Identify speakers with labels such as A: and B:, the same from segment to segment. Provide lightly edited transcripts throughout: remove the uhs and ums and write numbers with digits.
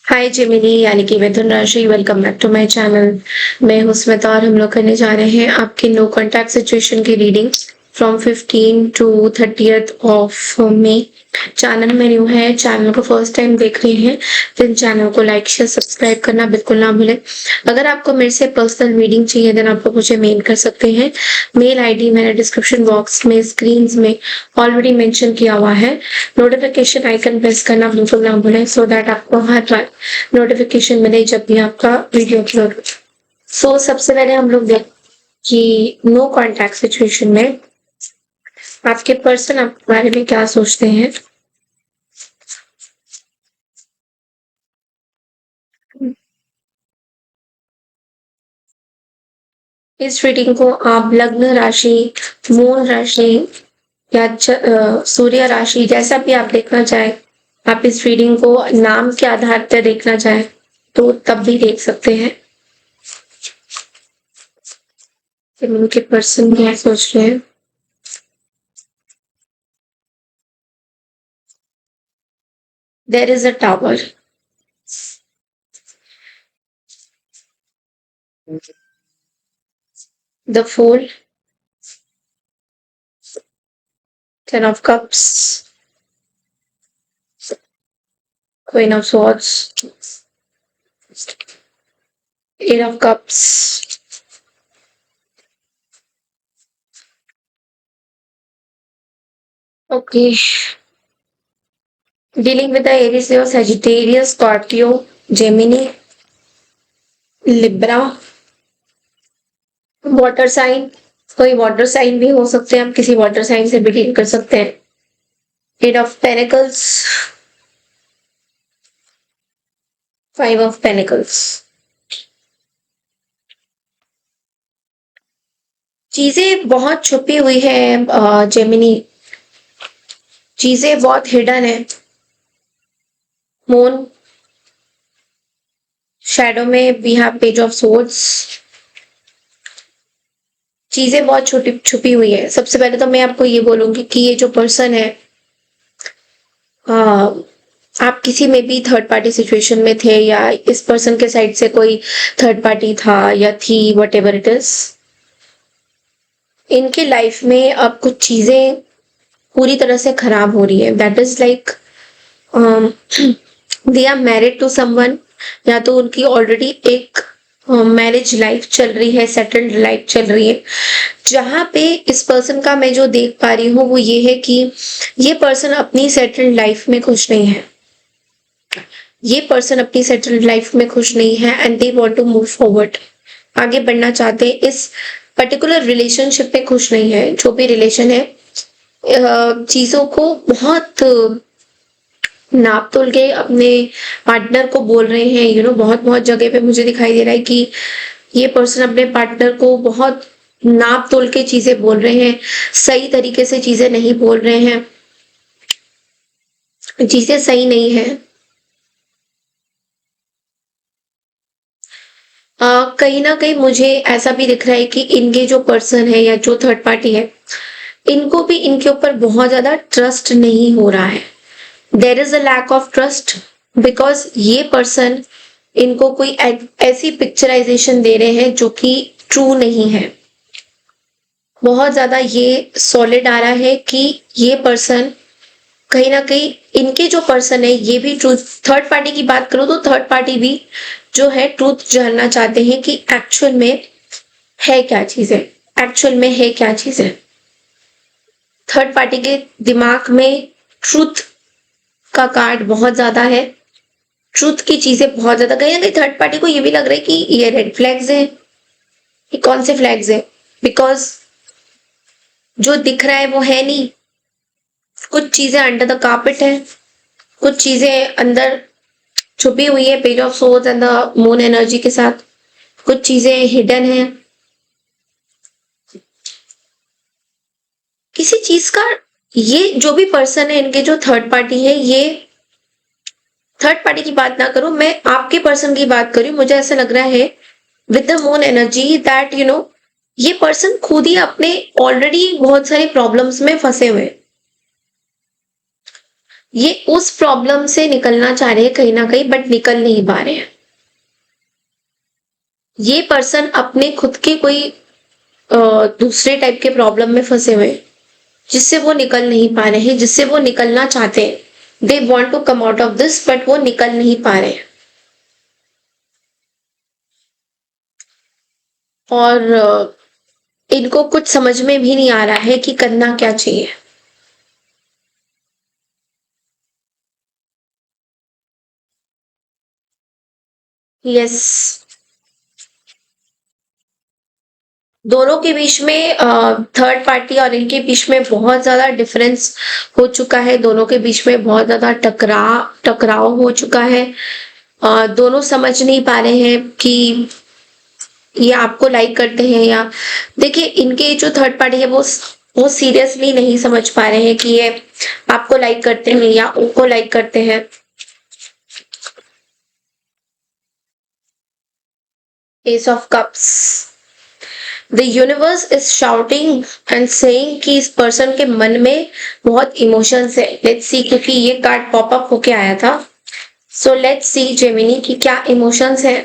A: हाय Gemini यानी कि मिथुन राशि। Welcome back to my channel. मैं हूं स्मिता और हम लोग करने जा रहे हैं आपकी नो कॉन्टैक्ट सिचुएशन की reading from 15 to 30th of May. Channel में न्यू है, चैनल को फर्स्ट टाइम देख रहे हैं तो चैनल को लाइक शेयर सब्सक्राइब करना बिल्कुल ना भूलें। अगर आपको मेरे से पर्सनल रीडिंग चाहिए देन आप लोग मुझे मेल कर सकते हैं। मेल आईडी मैंने डिस्क्रिप्शन बॉक्स में स्क्रीन में ऑलरेडी मेंशन किया हुआ है। नोटिफिकेशन आइकन प्रेस करना बिल्कुल ना भूलें सो दैट आपको हर बार नोटिफिकेशन मिले जब भी आपका वीडियो अपलोड हो। सो सबसे पहले हम लोग देख कि नो कॉन्टैक्ट सिचुएशन में आपके पर्सन आपके बारे में क्या सोचते हैं। इस रीडिंग को आप लग्न राशि, मून राशि या सूर्य राशि जैसा भी आप देखना चाहें, आप इस रीडिंग को नाम के आधार पर देखना चाहें तो तब भी देख सकते हैं कि उनके पर्सन क्या सोच रहे हैं। There is a tower, the fool, 10 of cups, queen of swords, 8 of cups, okay, dealing with the Aries, Leo, Sagittarius, Scorpio, Gemini, Libra, water sign, कोई वाटर साइन भी हो सकते हैं, आप किसी वाटर साइन से भी डील कर सकते हैं। 8 of Pentacles, 5 of Pentacles। चीजें बहुत छुपी हुई है जेमिनी, चीजें बहुत हिडन है। मून शैडो में we have page of swords, चीजें बहुत छोटी छुपी हुई है। सबसे पहले तो मैं आपको ये बोलूंगी कि ये जो पर्सन है, आप किसी में भी थर्ड पार्टी सिचुएशन में थे या इस पर्सन के साइड से कोई थर्ड पार्टी था या थी, वट एवर इट इज, इनके लाइफ में अब कुछ चीजें पूरी तरह से खराब हो रही है। That is like they are married to someone, या तो उनकी ऑलरेडी एक मैरिज लाइफ चल रही है, सेटल्ड लाइफ चल रही है। जहां पे इस पर्सन का मैं जो देख पा रही हूँ वो ये है कि ये पर्सन अपनी सेटल्ड लाइफ में खुश नहीं है। ये पर्सन अपनी सेटल्ड लाइफ में खुश नहीं है and they want to move forward, आगे बढ़ना चाहते हैं। इस पर्टिकुलर रिलेशनशिप में खुश नहीं है। जो भी रिलेशन है, चीजों को बहुत नाप तोल के अपने पार्टनर को बोल रहे हैं। बहुत बहुत जगह पे मुझे दिखाई दे रहा है कि ये पर्सन अपने पार्टनर को बहुत नाप तोल के चीजें बोल रहे हैं, सही तरीके से चीजें नहीं बोल रहे हैं, चीजें सही नहीं है। कहीं ना कहीं मुझे ऐसा भी दिख रहा है कि इनके जो पर्सन है या जो थर्ड पार्टी है, इनको भी इनके ऊपर बहुत ज्यादा ट्रस्ट नहीं हो रहा है। There is a lack of trust because ये पर्सन इनको कोई ऐसी पिक्चराइजेशन दे रहे हैं जो कि ट्रू नहीं है। बहुत ज्यादा ये सॉलिड आ रहा है कि ये पर्सन कहीं ना कहीं, इनके जो पर्सन है ये भी ट्रूथ, थर्ड पार्टी की बात करूं तो थर्ड पार्टी भी जो है ट्रूथ जानना चाहते हैं कि एक्चुअल में है क्या चीजें, एक्चुअल में है क्या चीजें। थर्ड पार्टी के दिमाग में ट्रूथ का कार्ड बहुत ज्यादा है, ट्रूथ की चीजें बहुत ज्यादा। कहीं ना कहीं थर्ड पार्टी को ये भी लग रहा है कि ये रेड फ्लैग्स है। ये कौन से फ्लैग्स है? बिकॉज जो दिख रहा है वो है नहीं। कुछ चीजें अंडर द कार्पेट है, कुछ चीजें अंदर छुपी हुई है page of swords and the moon energy के साथ, कुछ चीजें हिडन है। किसी चीज का, ये जो भी पर्सन है, इनके जो थर्ड पार्टी है, ये थर्ड पार्टी की बात ना करूं, मैं आपके पर्सन की बात करूं, मुझे ऐसा लग रहा है with the moon energy that ये पर्सन खुद ही अपने ऑलरेडी बहुत सारी प्रॉब्लम्स में फंसे हुए। ये उस प्रॉब्लम से निकलना चाह रहे हैं कहीं ना कहीं, बट निकल नहीं पा रहे हैं। ये पर्सन अपने खुद के कोई दूसरे टाइप के प्रॉब्लम में फंसे हुए हैं, जिससे वो निकल नहीं पा रहे हैं, जिससे वो निकलना चाहते हैं। They want to come out of this, but वो निकल नहीं पा रहे हैं। और इनको कुछ समझ में भी नहीं आ रहा है कि करना क्या चाहिए। यस, दोनों के बीच में थर्ड पार्टी और इनके बीच में बहुत ज्यादा डिफरेंस हो चुका है। दोनों के बीच में बहुत ज्यादा टकराव हो चुका है। दोनों समझ नहीं पा रहे हैं कि ये आपको लाइक करते हैं या, देखिए इनके जो थर्ड पार्टी है वो सीरियसली नहीं समझ पा रहे हैं कि ये आपको लाइक करते हैं या उनको लाइक करते हैं। S of cups, the universe is shouting and saying कि इस पर्सन के मन में बहुत इमोशंस है। लेट्स सी, क्योंकि ये कार्ड पॉप अप होके आया था। सो लेट्स सी जेमिनी कि क्या इमोशंस है।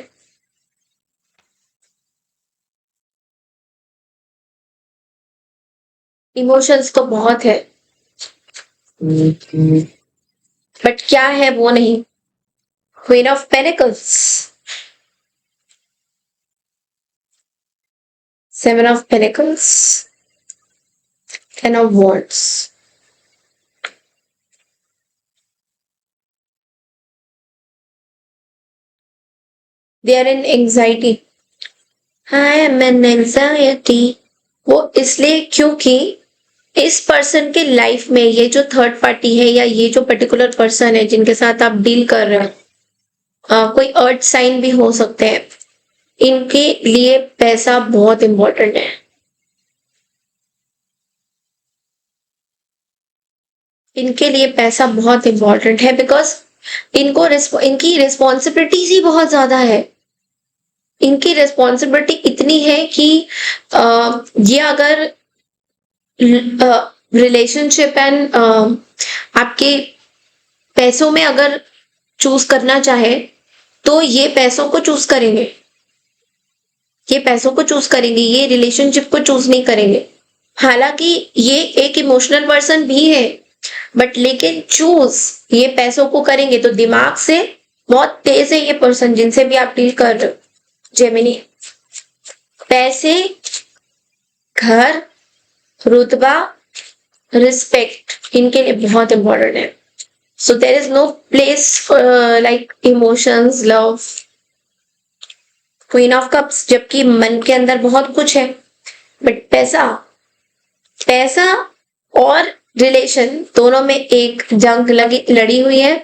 A: इमोशंस तो बहुत है, बट क्या है वो नहीं। Queen of pentacles, seven of pentacles, ten of wands. They are in anxiety. I am an anxiety. वो इसलिए क्योंकि इस पर्सन के लाइफ में ये जो थर्ड पार्टी है या ये जो पर्टिकुलर पर्सन है जिनके साथ आप डील कर रहे हो, कोई अर्थ साइन भी हो सकते हैं, इनके लिए पैसा बहुत इंपॉर्टेंट है। इनके लिए पैसा बहुत इंपॉर्टेंट है बिकॉज इनकी रिस्पॉन्सिबिलिटीज ही बहुत ज्यादा है। इनकी रिस्पॉन्सिबिलिटी इतनी है कि ये अगर रिलेशनशिप एंड आपके पैसों में अगर चूज करना चाहे तो ये पैसों को चूज करेंगे। ये पैसों को चूज करेंगे, ये रिलेशनशिप को चूज नहीं करेंगे। हालांकि ये एक इमोशनल पर्सन भी है, बट लेकिन चूज ये पैसों को करेंगे। तो दिमाग से बहुत तेज है ये पर्सन जिनसे भी आप डील कर रहे हो जेमिनी। पैसे, घर, रुतबा, रिस्पेक्ट इनके लिए बहुत इंपॉर्टेंट है। So there is no place like emotions, love. Queen of cups, जबकि मन के अंदर बहुत कुछ है, बट पैसा और रिलेशन दोनों में एक जंग लड़ी हुई है।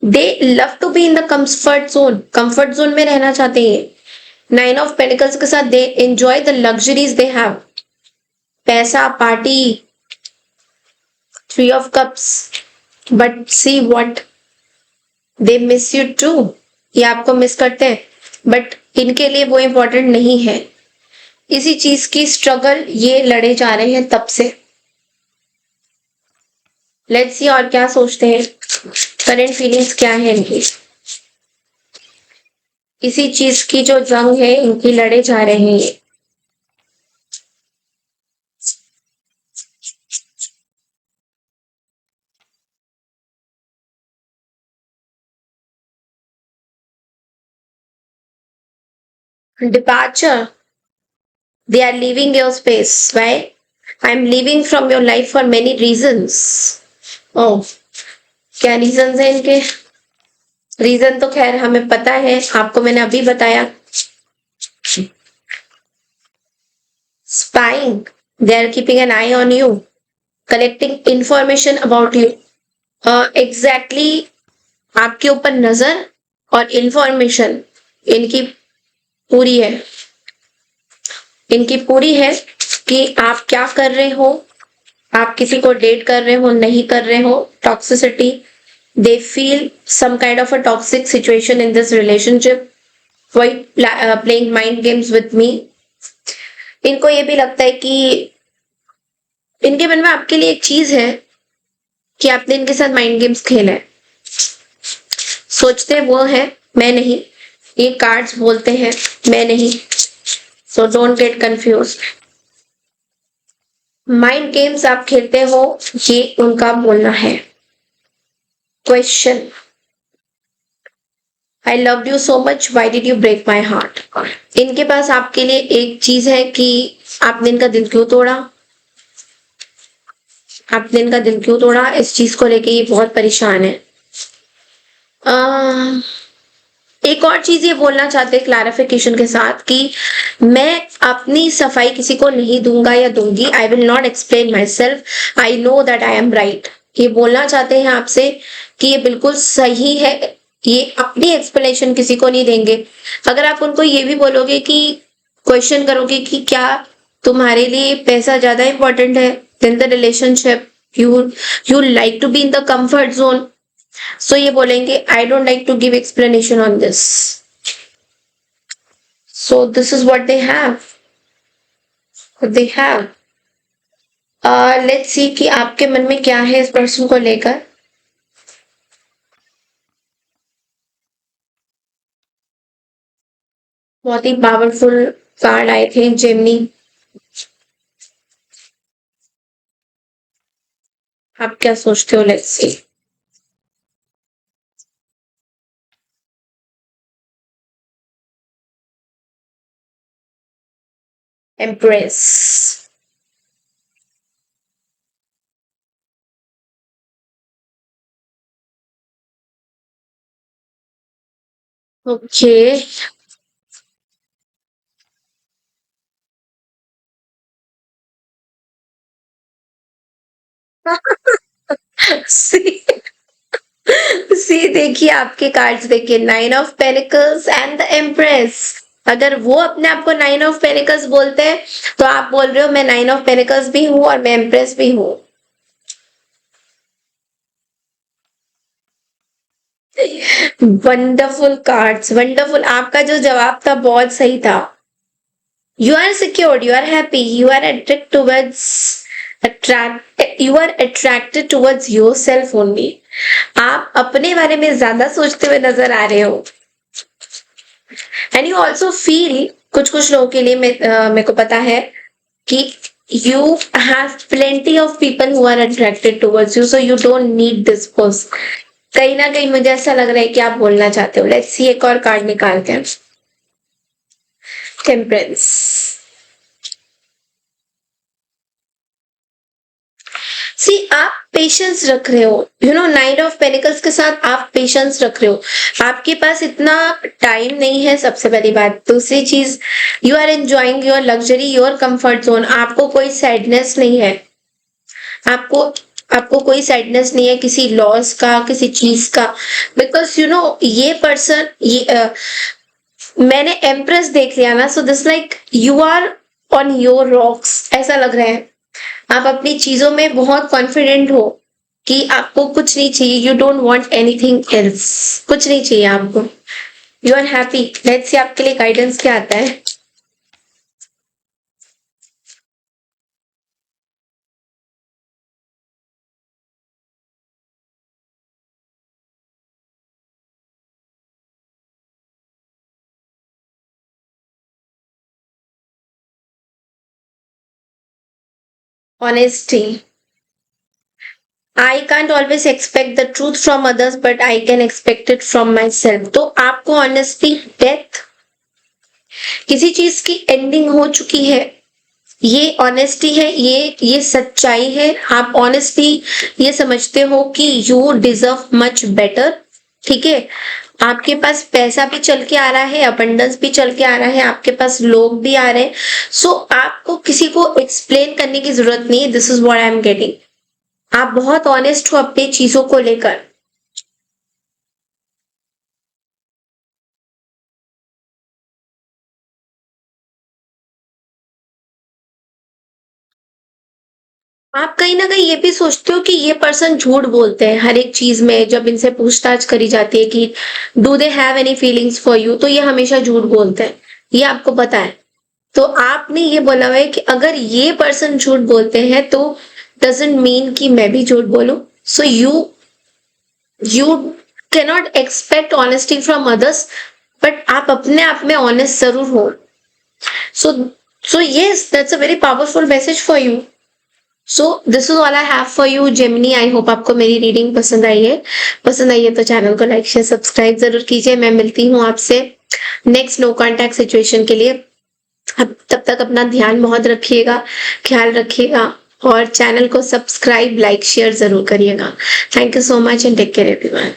A: They love to be in the comfort zone में रहना चाहते हैं। नाइन ऑफ पेनिकल्स के साथ they enjoy the luxuries they have, पैसा, party. Three of cups, but see what they miss you too. ये आपको मिस करते हैं, बट इनके लिए वो इंपॉर्टेंट नहीं है। इसी चीज की स्ट्रगल ये लड़े जा रहे हैं तब से। लेट्स सी और क्या सोचते हैं, करंट फीलिंग्स क्या है इनकी। इसी चीज की जो जंग है इनकी लड़े जा रहे हैं ये। Departure, they are leaving your space. Why? I'm leaving from your life for many reasons. Oh, क्या रीजंस है इनके? रीजन तो खैर हमें पता है, आपको मैंने अभी बताया। Spying, they are keeping an eye on you, collecting information about you. Exactly, आपके ऊपर नजर और इंफॉर्मेशन इनकी पूरी है। इनकी पूरी है कि आप क्या कर रहे हो, आप किसी को डेट कर रहे हो, नहीं कर रहे हो। Toxicity, they feel some kind of a toxic situation in this relationship, playing mind games with me. इनको ये भी लगता है कि इनके मन में आपके लिए एक चीज है, कि आपने इनके साथ माइंड गेम्स खेला है। सोचते वो है, मैं नहीं। ये कार्ड्स बोलते हैं, मैं नहीं। So don't get confuse. Mind games आप खेलते हो, ये उनका बोलना है। Question, I love you so much, why did you break my heart. इनके पास आपके लिए एक चीज है कि आपने इनका दिल क्यों तोड़ा। आपने इनका दिल क्यों तोड़ा, इस चीज को लेके ये बहुत परेशान है। अह, एक और चीज ये बोलना चाहते हैं क्लैरिफिकेशन के साथ कि मैं अपनी सफाई किसी को नहीं दूंगा या दूंगी। I will not explain my self, I know that I am right. ये बोलना चाहते हैं आपसे कि ये बिल्कुल सही है, ये अपनी एक्सप्लेनेशन किसी को नहीं देंगे। अगर आप उनको ये भी बोलोगे कि क्वेश्चन करोगे कि क्या तुम्हारे लिए पैसा ज्यादा इंपॉर्टेंट है than the relationship, you like to be in the comfort zone, so ये बोलेंगे I don't like to give explanation on this. So this is what they have. Let's see कि आपके मन में क्या है इस पर्सन को लेकर। बहुत ही पावरफुल कार्ड आए थे, जेमिनी। आप क्या सोचते हो, लेट्स सी। एम्प्रेस। ओके। सी, सी देखिए आपके कार्ड्स देखिए, nine of panicles and the empress. अगर वो अपने आप को नाइन ऑफ पेनिकल्स बोलते हैं तो आप बोल रहे हो मैं नाइन ऑफ पेनिकल्स भी हूं और मैं एम्प्रेस भी हूं। Wonderful cards, wonderful. आपका जो जवाब था बहुत सही था। You are secured, you are happy, you are you are attracted towards yourself only. आप अपने बारे में ज्यादा सोचते हुए नजर आ रहे हो। एंड यू ऑल्सो फील, कुछ कुछ लोगों के लिए मेरे को पता है कि you have plenty of people who are attracted towards you, so you don't need this person. कहीं ना कहीं मुझे ऐसा लग रहा है कि आप बोलना चाहते हो। लेट्स सी, एक और कार्ड निकालते हैं। टेम्परेंस। सी, आप पेशेंस रख रहे हो, you know, night of pentacles के साथ आप पेशेंस रख रहे हो। आपके पास इतना टाइम नहीं है, सबसे पहली बात। दूसरी चीज, you are enjoying your luxury, your comfort zone. आपको कोई सैडनेस नहीं है, आपको आपको कोई सैडनेस नहीं है किसी लॉस का, किसी चीज का। बिकॉज यू नो ये पर्सन, मैंने एम्प्रेस देख लिया ना, so this like you are on your rocks, ऐसा लग रहा है। आप अपनी चीजों में बहुत कॉन्फिडेंट हो कि आपको कुछ नहीं चाहिए, you don't want anything else, कुछ नहीं चाहिए आपको, you are happy. Let's see आपके लिए गाइडेंस क्या आता है। Honesty. I can't always expect the truth from others, but I can expect it from myself. तो आपको ऑनेस्टी, डेथ, किसी चीज की एंडिंग हो चुकी है, ये ऑनेस्टी है, ये सच्चाई है। आप ऑनेस्टी ये समझते हो कि यू डिजर्व मच बेटर, ठीक है। आपके पास पैसा भी चल के आ रहा है, अबंडेंस भी चल के आ रहा है, आपके पास लोग भी आ रहे हैं। सो आपको किसी को एक्सप्लेन करने की जरूरत नहीं है। This is what I am getting. आप बहुत ऑनेस्ट हो अपनी चीजों को लेकर। आप कहीं ना कहीं ये भी सोचते हो कि ये पर्सन झूठ बोलते हैं हर एक चीज में। जब इनसे पूछताछ करी जाती है कि do they have any feelings for you, तो ये हमेशा झूठ बोलते हैं, ये आपको पता है। तो आपने ये बोला हुआ है कि अगर ये पर्सन झूठ बोलते हैं तो डजेंट मीन कि मैं भी झूठ बोलूं। So you cannot expect honesty from others, but आप अपने आप में honest जरूर हो. So yes, that's a very powerful message for you. So this is all I have for you Gemini. I hope आपको मेरी रीडिंग पसंद आई है. पसंद आई है तो चैनल को लाइक शेयर सब्सक्राइब जरूर कीजिए. मैं मिलती हूँ आपसे नेक्स्ट नो कॉन्टैक्ट सिचुएशन के लिए. तब तक अपना ध्यान बहुत रखिएगा, ख्याल रखिएगा और चैनल को सब्सक्राइब लाइक शेयर जरूर करिएगा. Thank you so much and take care everyone.